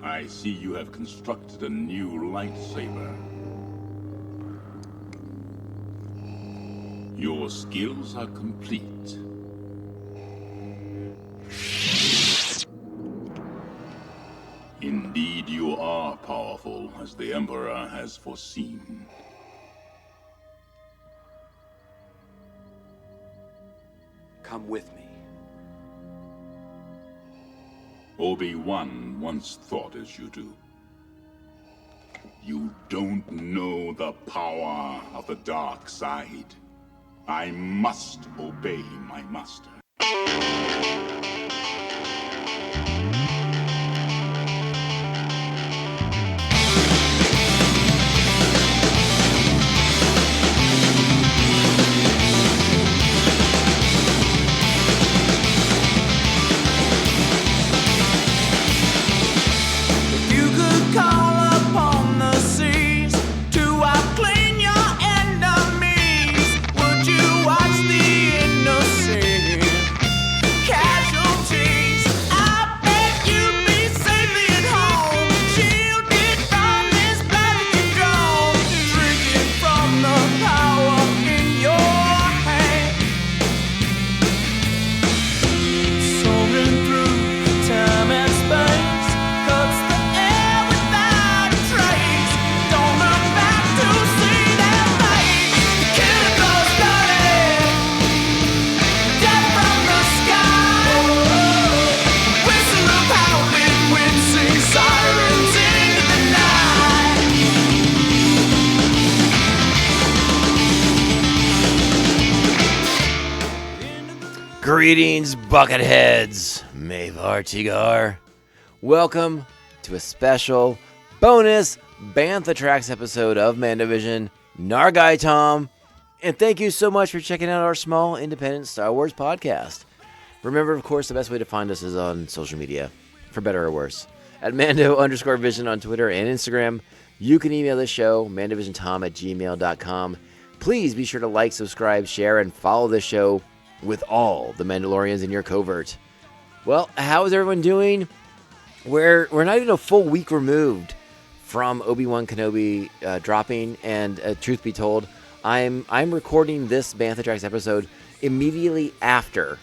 I see you have constructed a new lightsaber. Your skills are complete. Indeed, you are powerful, as the Emperor has foreseen. Come with me. Obi-Wan once thought as you do. You don't know the power of the dark side. I must obey my master. Greetings, Bucketheads. Mavar Tigar. Welcome to a special bonus Bantha Tracks episode of Mandovision. Nargai Tom. And thank you so much for checking out our small independent Star Wars podcast. Remember, of course, the best way to find us is on social media, for better or worse. At Mando_Vision on Twitter and Instagram. You can email the show, mandovisiontom@gmail.com. Please be sure to like, subscribe, share, and follow the show with all the Mandalorians in your covert. Well, how is everyone doing? We're not even a full week removed from Obi-Wan Kenobi dropping, and truth be told, I'm recording this Bantha Tracks episode immediately after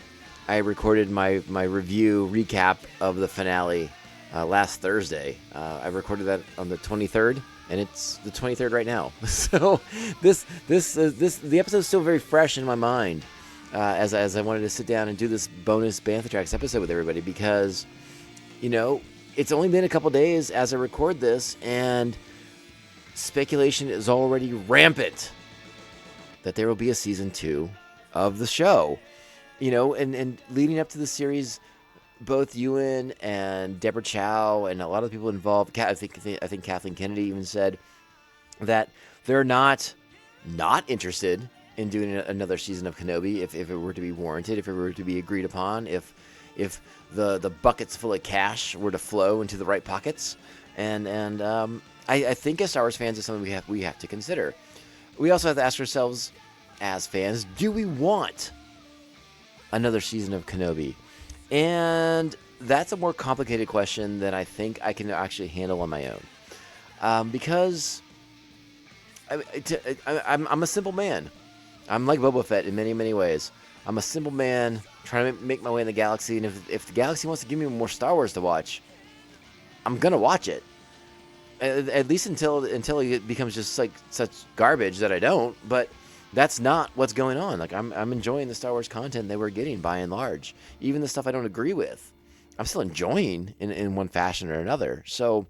I recorded my review recap of the finale last Thursday. I recorded that on the 23rd, and it's the 23rd right now. So the episode's still very fresh in my mind. As I wanted to sit down and do this bonus Bantha Tracks episode with everybody because, you know, it's only been a couple days as I record this, and speculation is already rampant that there will be a season 2 of the show. You know, and leading up to the series, both Ewan and Deborah Chow and a lot of people involved, I think Kathleen Kennedy even said that they're not interested in doing another season of Kenobi if it were to be warranted, if it were to be agreed upon, if the buckets full of cash were to flow into the right pockets. And I think as Star Wars fans, it's something we have to consider. We also have to ask ourselves as fans, do we want another season of Kenobi? And that's a more complicated question than I think I can actually handle on my own. Because I'm a simple man. I'm like Boba Fett in many, many ways. I'm a simple man trying to make my way in the galaxy, and if the galaxy wants to give me more Star Wars to watch, I'm gonna watch it. At least until it becomes just like such garbage that I don't. But that's not what's going on. Like I'm enjoying the Star Wars content that we're getting by and large. Even the stuff I don't agree with, I'm still enjoying in one fashion or another. So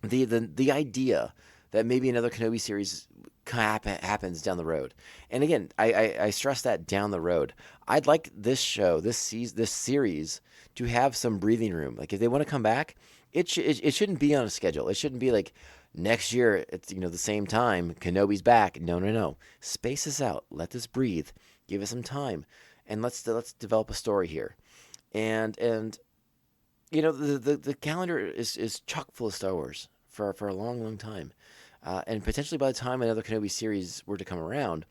the idea that maybe another Kenobi series happens down the road. And again, I stress that down the road. I'd like this show, this series, to have some breathing room. Like if they want to come back, it shouldn't be on a schedule. It shouldn't be like next year at the same time Kenobi's back. No. Space this out. Let this breathe. Give it some time, and let's develop a story here. And the calendar is chock full of Star Wars for a long time. And potentially by the time another Kenobi series were to come around,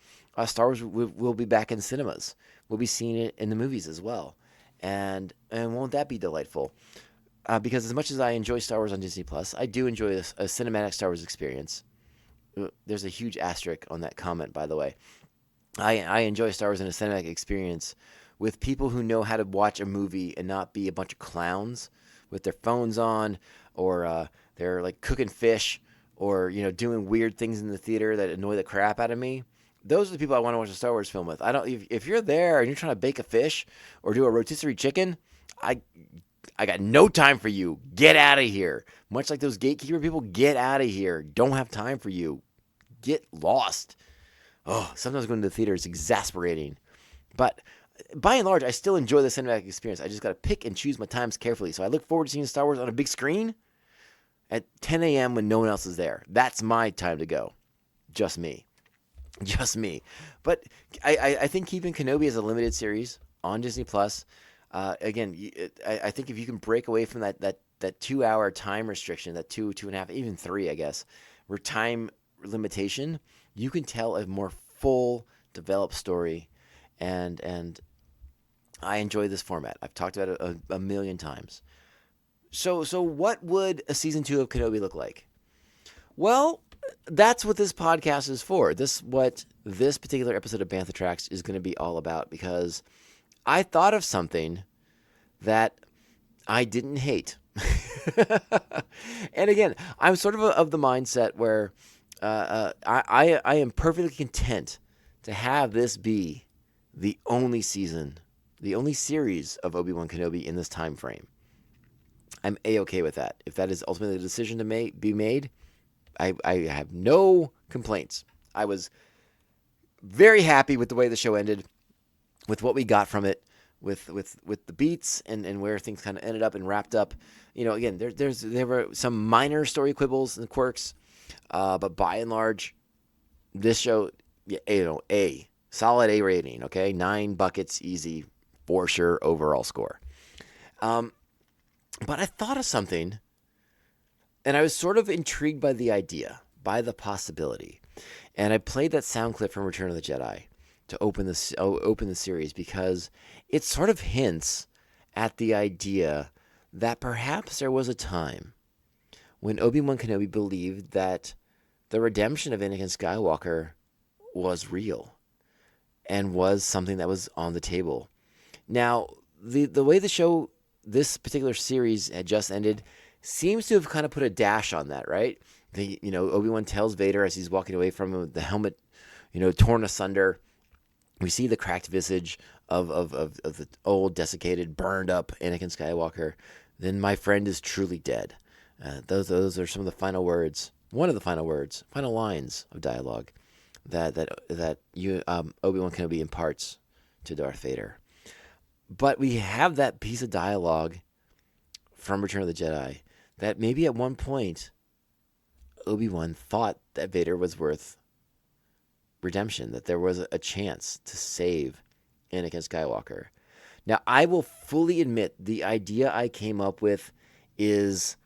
Star Wars will be back in cinemas. We'll be seeing it in the movies as well. And won't that be delightful? because as much as I enjoy Star Wars on Disney Plus, I do enjoy a cinematic Star Wars experience. There's a huge asterisk on that comment, by the way. I enjoy Star Wars in a cinematic experience with people who know how to watch a movie and not be a bunch of clowns with their phones on, or they're like cooking fish, or doing weird things in the theater that annoy the crap out of me. Those are the people I want to watch a Star Wars film with. I don't. If you're there and you're trying to bake a fish or do a rotisserie chicken, I got no time for you. Get out of here. Much like those gatekeeper people, get out of here. Don't have time for you. Get lost. Oh, sometimes going to the theater is exasperating. But by and large, I still enjoy the cinematic experience. I just got to pick and choose my times carefully. So I look forward to seeing Star Wars on a big screen at 10 a.m. when no one else is there. That's my time to go. Just me. Just me. But I think keeping Kenobi as a limited series on Disney Plus, again, I think if you can break away from that 2-hour time restriction, that 2.5, even 3, I guess, where time limitation, you can tell a more full, developed story, and I enjoy this format. I've talked about it a million times. So what would a season 2 of Kenobi look like? Well, that's what this podcast is for. What this particular episode of Bantha Tracks is going to be all about, because I thought of something that I didn't hate. And again, I'm sort of the mindset where I am perfectly content to have this be the only season, the only series of Obi-Wan Kenobi in this time frame. I'm A-okay with that. If that is ultimately the decision to be made, I have no complaints. I was very happy with the way the show ended, with what we got from it, with the beats and where things kind of ended up and wrapped up. Again, there were some minor story quibbles and quirks, but by and large, this show, a solid A rating. Okay, 9 buckets, easy, for sure overall score. But I thought of something, and I was sort of intrigued by the idea, by the possibility, and I played that sound clip from Return of the Jedi to open the series, because it sort of hints at the idea that perhaps there was a time when Obi-Wan Kenobi believed that the redemption of Anakin Skywalker was real and was something that was on the table. Now, the way the show, this particular series, had just ended, seems to have kind of put a dash on that, right? Obi-Wan tells Vader as he's walking away from him, the helmet, torn asunder. We see the cracked visage of the old, desiccated, burned up Anakin Skywalker. Then my friend is truly dead. Those are some of the final words. One of the final lines of dialogue that Obi-Wan Kenobi imparts to Darth Vader. But we have that piece of dialogue from Return of the Jedi that maybe at one point Obi-Wan thought that Vader was worth redemption, that there was a chance to save Anakin Skywalker. Now, I will fully admit the idea I came up with is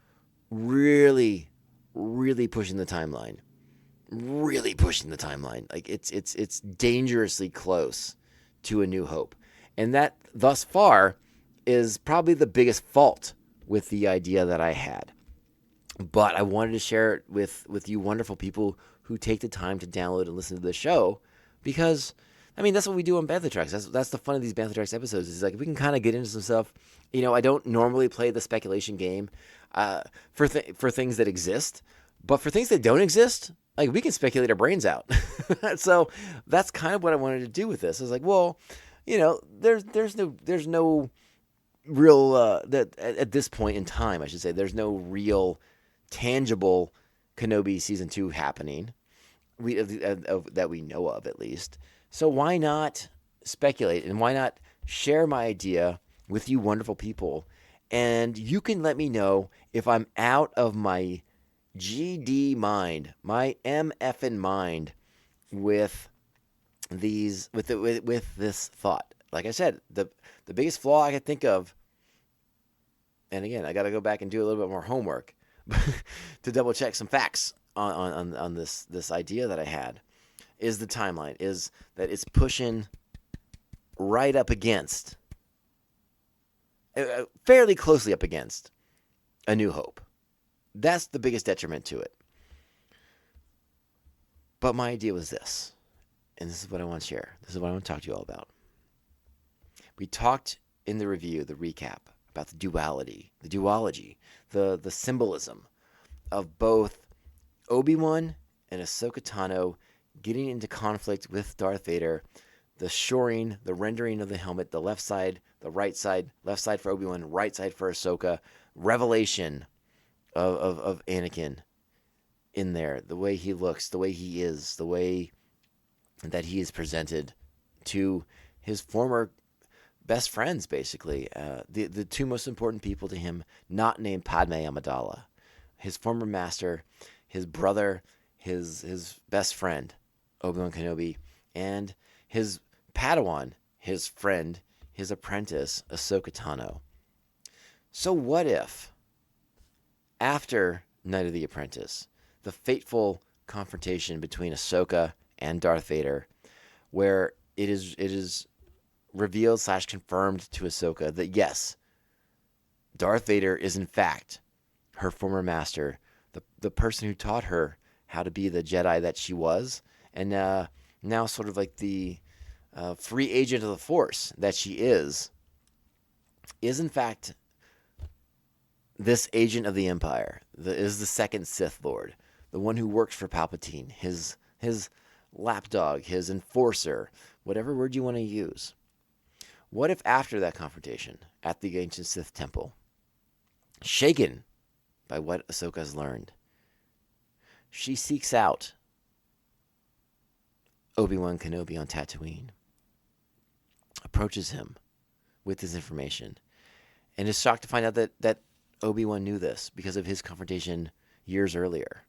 really, really pushing the timeline. Really pushing the timeline. Like it's dangerously close to A New Hope. And that, thus far, is probably the biggest fault with the idea that I had. But I wanted to share it with you wonderful people who take the time to download and listen to the show, because, that's what we do on Bantha Tracks. That's the fun of these Bantha Tracks episodes, is like we can kind of get into some stuff. I don't normally play the speculation game for things that exist, but for things that don't exist, like, we can speculate our brains out. So that's kind of what I wanted to do with this. I was like, well, there's no real that at this point in time, I should say, there's no real tangible Kenobi season 2 happening, that we know of, at least. So why not speculate, and why not share my idea with you wonderful people? And you can let me know if I'm out of my GD mind, my MFN mind, with this thought. Like I said, the biggest flaw I could think of, and again, I got to go back and do a little bit more homework to double check some facts on this idea that I had, is the timeline, is that it's pushing right up against, fairly closely up against, A New Hope. That's the biggest detriment to it. But my idea was this, and this is what I want to share. This is what I want to talk to you all about. We talked in the review, the recap, about the duology, the symbolism of both Obi-Wan and Ahsoka Tano getting into conflict with Darth Vader, the shoring, the rendering of the helmet, the left side, the right side, left side for Obi-Wan, right side for Ahsoka, revelation of Anakin in there, the way he looks, the way he is, the way that he is presented to his former best friends, basically, the two most important people to him, not named Padme Amidala, his former master, his brother, his best friend, Obi-Wan Kenobi, and his Padawan, his friend, his apprentice, Ahsoka Tano. So what if, after Night of the Apprentice, the fateful confrontation between Ahsoka and Darth Vader, where it is revealed / confirmed to Ahsoka that yes, Darth Vader is in fact her former master, the person who taught her how to be the Jedi that she was, and now sort of like the free agent of the Force that she is in fact this agent of the Empire, is the second Sith Lord, the one who works for Palpatine, his lapdog, his enforcer, whatever word you want to use. What if after that confrontation at the ancient Sith temple, shaken by what Ahsoka has learned, she seeks out Obi-Wan Kenobi on Tatooine, approaches him with this information, and is shocked to find out that Obi-Wan knew this because of his confrontation years earlier.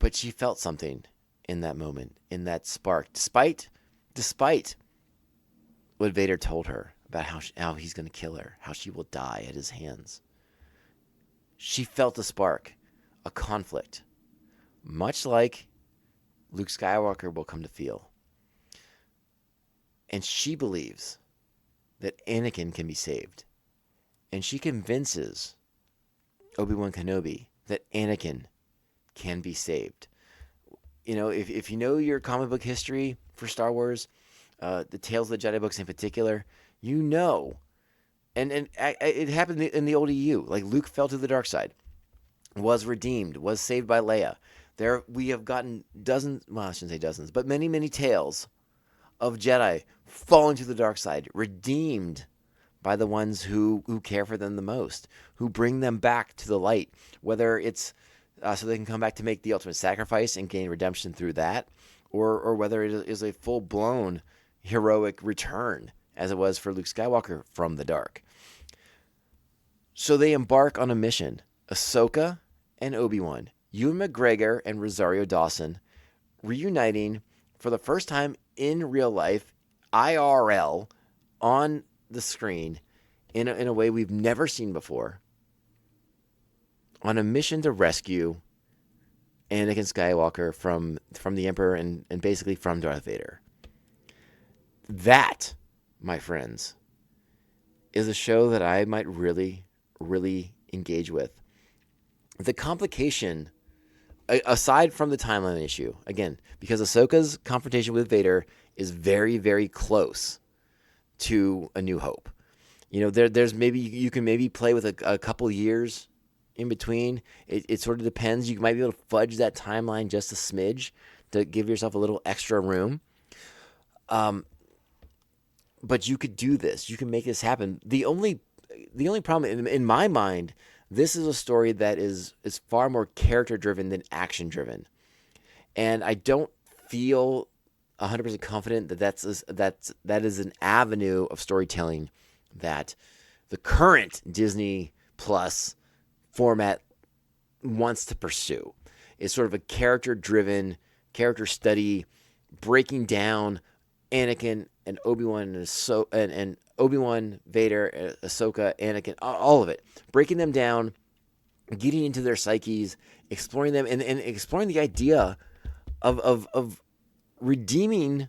But she felt something in that moment, in that spark, despite what Vader told her about how he's going to kill her, how she will die at his hands. She felt a spark, a conflict, much like Luke Skywalker will come to feel. And she believes that Anakin can be saved. And she convinces Obi-Wan Kenobi that Anakin can be saved. You know, if you know your comic book history for Star Wars, the Tales of the Jedi books in particular, you know, and it happened in the old EU. Like Luke fell to the dark side, was redeemed, was saved by Leia. There we have gotten dozens, well, I shouldn't say dozens, but many, many tales of Jedi falling to the dark side, redeemed by the ones who care for them the most, who bring them back to the light, whether it's so they can come back to make the ultimate sacrifice and gain redemption through that, or whether it is a full-blown heroic return, as it was for Luke Skywalker from the dark. So they embark on a mission. Ahsoka and Obi-Wan, Ewan McGregor and Rosario Dawson, reuniting for the first time in real life, IRL, on the screen, in a way we've never seen before, on a mission to rescue Anakin Skywalker from the Emperor and basically from Darth Vader. That, my friends, is a show that I might really, really engage with. The complication, aside from the timeline issue, again, because Ahsoka's confrontation with Vader is very, very close to A New Hope. You know, there's maybe you can maybe play with a couple years in between. It sort of depends. You might be able to fudge that timeline just a smidge to give yourself a little extra room. But you could do this. You can make this happen. The only problem in my mind, this is a story that is far more character driven than action driven, and I don't feel 100% confident that is an avenue of storytelling that the current Disney Plus format wants to pursue. It's sort of a character-driven, character study, breaking down Anakin and Obi-Wan and Obi-Wan, Vader, Ahsoka, Anakin, all of it. Breaking them down, getting into their psyches, exploring them, and exploring the idea of redeeming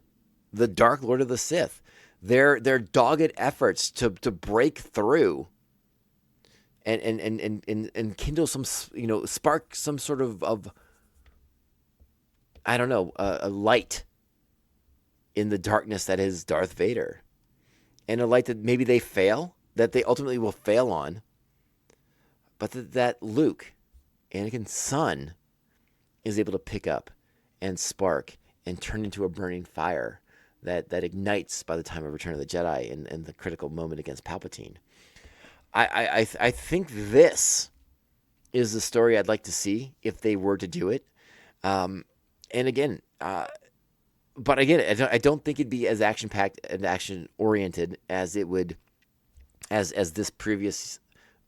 the Dark Lord of the Sith. Their dogged efforts to break through and kindle some, spark some sort of I don't know, a light in the darkness that is Darth Vader, and a light that maybe they fail, that they ultimately will fail on, but that Luke, Anakin's son, is able to pick up and spark and turn into a burning fire that ignites by the time of Return of the Jedi and the critical moment against Palpatine. I think this is the story I'd like to see if they were to do it. And again, but again, I don't think it'd be as action packed and action oriented as it would, as this previous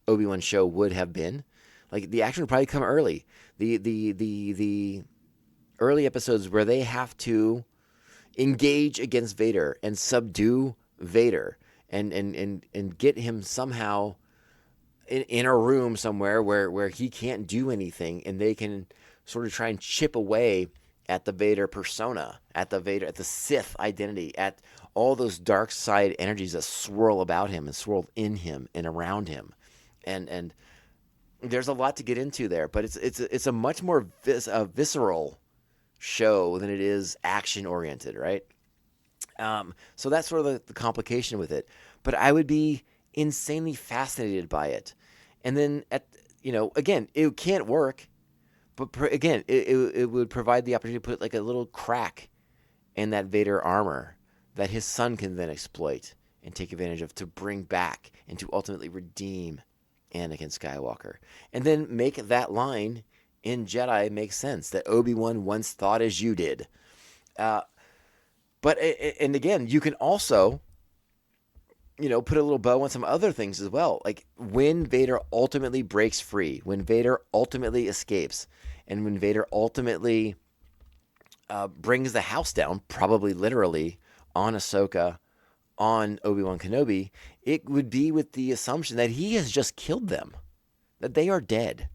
Obi-Wan show would have been. Like, the action would probably come early. The early episodes where they have to engage against Vader and subdue Vader and get him somehow in a room somewhere where he can't do anything, and they can sort of try and chip away at the Vader persona, at the Sith identity, at all those dark side energies that swirl about him and swirl in him and around him. And there's a lot to get into there, but it's a much more visceral show than it is action oriented, right? So that's sort of the complication with it. But I would be insanely fascinated by it. And then again, it can't work, but again, it would provide the opportunity to put like a little crack in that Vader armor that his son can then exploit and take advantage of to bring back and to ultimately redeem Anakin Skywalker. And then make that line in Jedi make sense, that Obi-Wan once thought as you did. But again, you can also, put a little bow on some other things as well. Like when Vader ultimately breaks free, when Vader ultimately escapes, and when Vader ultimately brings the house down, probably literally, on Ahsoka, on Obi-Wan Kenobi, it would be with the assumption that he has just killed them, that they are dead.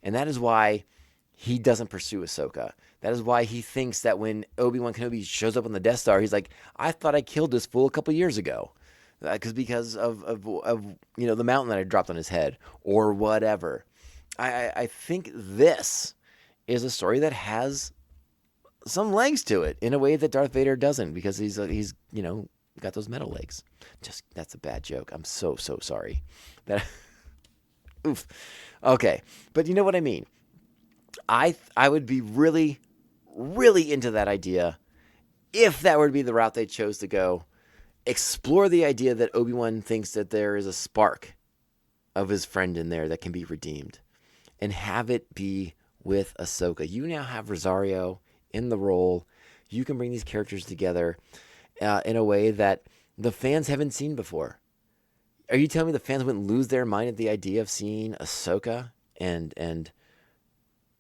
And that is why he doesn't pursue Ahsoka. That is why he thinks that when Obi-Wan Kenobi shows up on the Death Star, he's like, I thought I killed this fool a couple years ago. Because of the mountain that I dropped on his head or whatever. I think this is a story that has some legs to it in a way that Darth Vader doesn't, because he's got those metal legs. That's a bad joke. I'm so sorry. Oof. Okay, but you know what I mean. I would be really, really into that idea if that were to be the route they chose to go. Explore the idea that Obi-Wan thinks that there is a spark of his friend in there that can be redeemed, and have it be with Ahsoka. You now have Rosario in the role. You can bring these characters together in a way that the fans haven't seen before. Are you telling me the fans wouldn't lose their mind at the idea of seeing Ahsoka and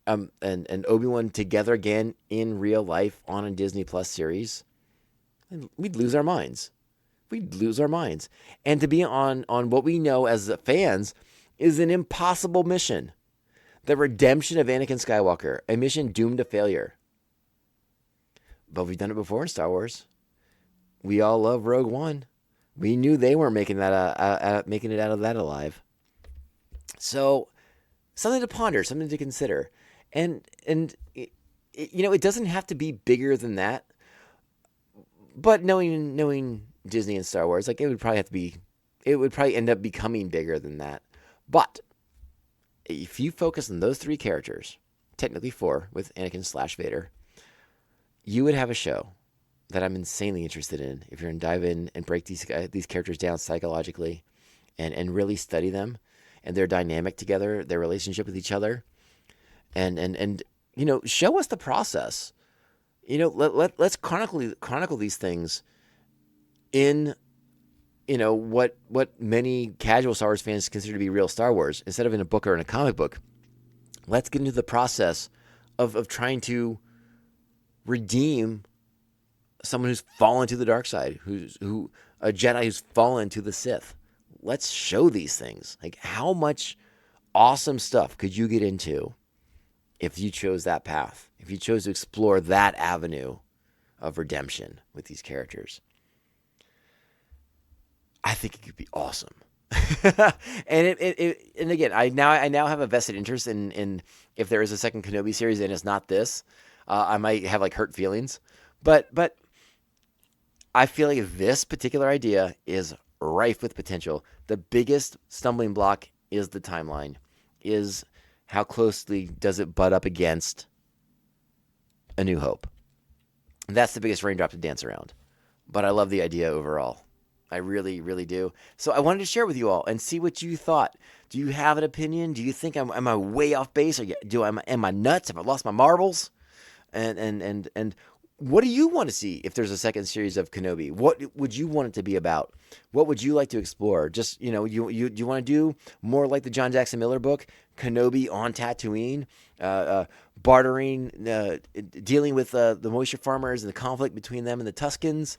Obi-Wan together again in real life on a Disney Plus series? We'd lose our minds. We'd lose our minds. And to be on what we know as the fans is an impossible mission. The redemption of Anakin Skywalker, a mission doomed to failure. But we've done it before in Star Wars. We all love Rogue One. We knew they weren't making it out of that alive. So, something to ponder, something to consider. And it doesn't have to be bigger than that. But knowing Disney and Star Wars, like, it would probably end up becoming bigger than that. But if you focus on those three characters, technically four with Anakin / Vader, you would have a show that I'm insanely interested in. If you're going to dive in and break these characters down psychologically and really study them and their dynamic together, their relationship with each other, and show us the process. Let's chronicle these things in what many casual Star Wars fans consider to be real Star Wars, instead of in a book or in a comic book. Let's get into the process of trying to redeem someone who's fallen to the dark side, a Jedi who's fallen to the Sith. Let's show these things. Like, how much awesome stuff could you get into if you chose that path, if you chose to explore that avenue of redemption with these characters? I think it could be awesome. And again, I now have a vested interest in if there is a second Kenobi series and it's not this, I might have like hurt feelings, but I feel like this particular idea is rife with potential. The biggest stumbling block is the timeline, is how closely does it butt up against A New Hope. That's the biggest raindrop to dance around. But I love the idea overall. I really, really do. So I wanted to share with you all and see what you thought. Do you have an opinion? Do you think am I way off base? Or am I nuts? Have I lost my marbles? And what do you want to see if there's a second series of Kenobi? What would you want it to be about? What would you like to explore? Just, you want to do more like the John Jackson Miller book, Kenobi on Tatooine, bartering, dealing with the moisture farmers and the conflict between them and the Tuskens,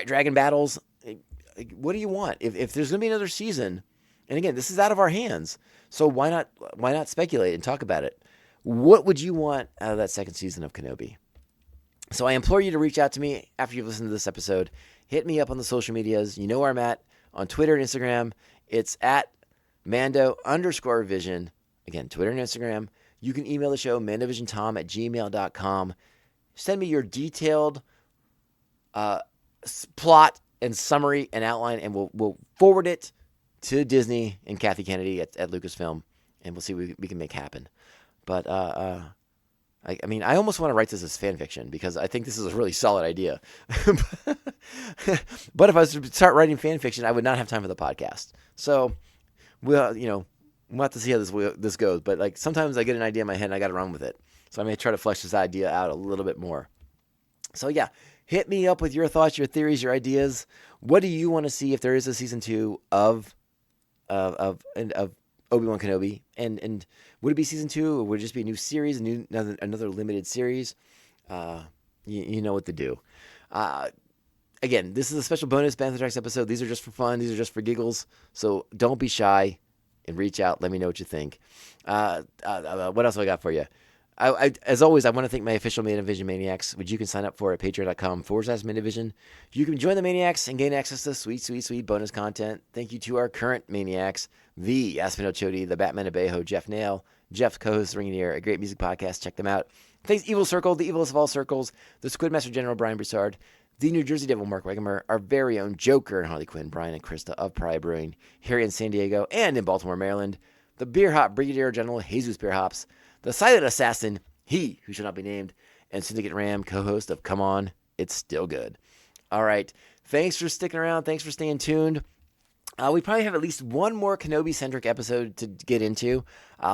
dragon battles. What do you want? If there's going to be another season, and again, this is out of our hands, so why not speculate and talk about it? What would you want out of that second season of Kenobi? So I implore you to reach out to me after you've listened to this episode. Hit me up on the social medias. You know where I'm at on Twitter and Instagram. It's at Mando_Vision. Again, Twitter and Instagram. You can email the show, mandovisiontom@gmail.com. Send me your detailed plot and summary and outline, and we'll forward it to Disney and Kathy Kennedy at Lucasfilm, and we'll see what we can make happen. But I almost want to write this as fan fiction because I think this is a really solid idea. But if I was to start writing fan fiction, I would not have time for the podcast. So we'll have to see how this goes. But like sometimes I get an idea in my head and I got to run with it. So I may try to flesh this idea out a little bit more. So yeah, hit me up with your thoughts, your theories, your ideas. What do you want to see if there is a season 2 of Obi-Wan Kenobi? And would it be season 2 or would it just be a new series, another limited series? You know what to do. Again, this is a special bonus Bantha Tracks episode. These are just for fun. These are just for giggles. So don't be shy and reach out. Let me know what you think. What else have I got for you? As always, I want to thank my official Mandovision Maniacs, which you can sign up for at patreon.com/Mandovision. You can join the Maniacs and gain access to sweet, sweet, sweet bonus content. Thank you to our current Maniacs, the Aspinall Chody, the Batman of Bayho, Jeff Nail, Jeff's co-host Ringing Ear, a great music podcast. Check them out. Thanks Evil Circle, the evilest of all circles, the Squidmaster General Brian Broussard, the New Jersey Devil Mark Wegemer, our very own Joker and Harley Quinn, Brian and Krista of Pariah Brewing, here in San Diego and in Baltimore, Maryland, the Beer Hop Brigadier General Jesus Beer Hops, the Silent Assassin, he who shall not be named, and Syndicate Ram, co-host of Come On, It's Still Good. All right. Thanks for sticking around. Thanks for staying tuned. We probably have at least one more Kenobi-centric episode to get into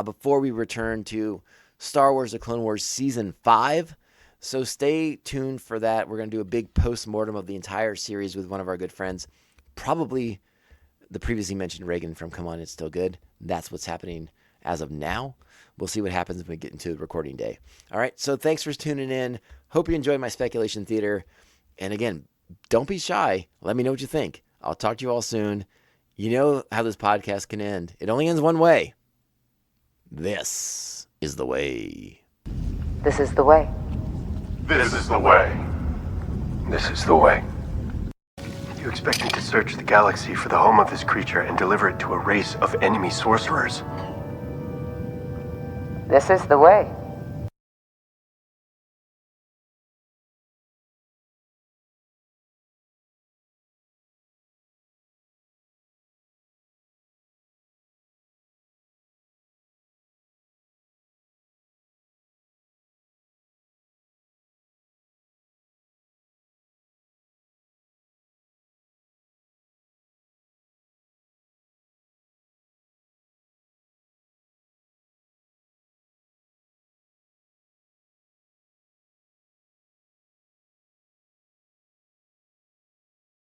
before we return to Star Wars The Clone Wars Season 5. So stay tuned for that. We're going to do a big post-mortem of the entire series with one of our good friends. Probably the previously mentioned Reagan from Come On, It's Still Good. That's what's happening as of now. We'll see what happens when we get into the recording day. All right, so thanks for tuning in. Hope you enjoyed my speculation theater. And again, don't be shy. Let me know what you think. I'll talk to you all soon. You know how this podcast can end. It only ends one way. This is the way. This is the way. This is the way. This is the way. You expect me to search the galaxy for the home of this creature and deliver it to a race of enemy sorcerers? This is the way.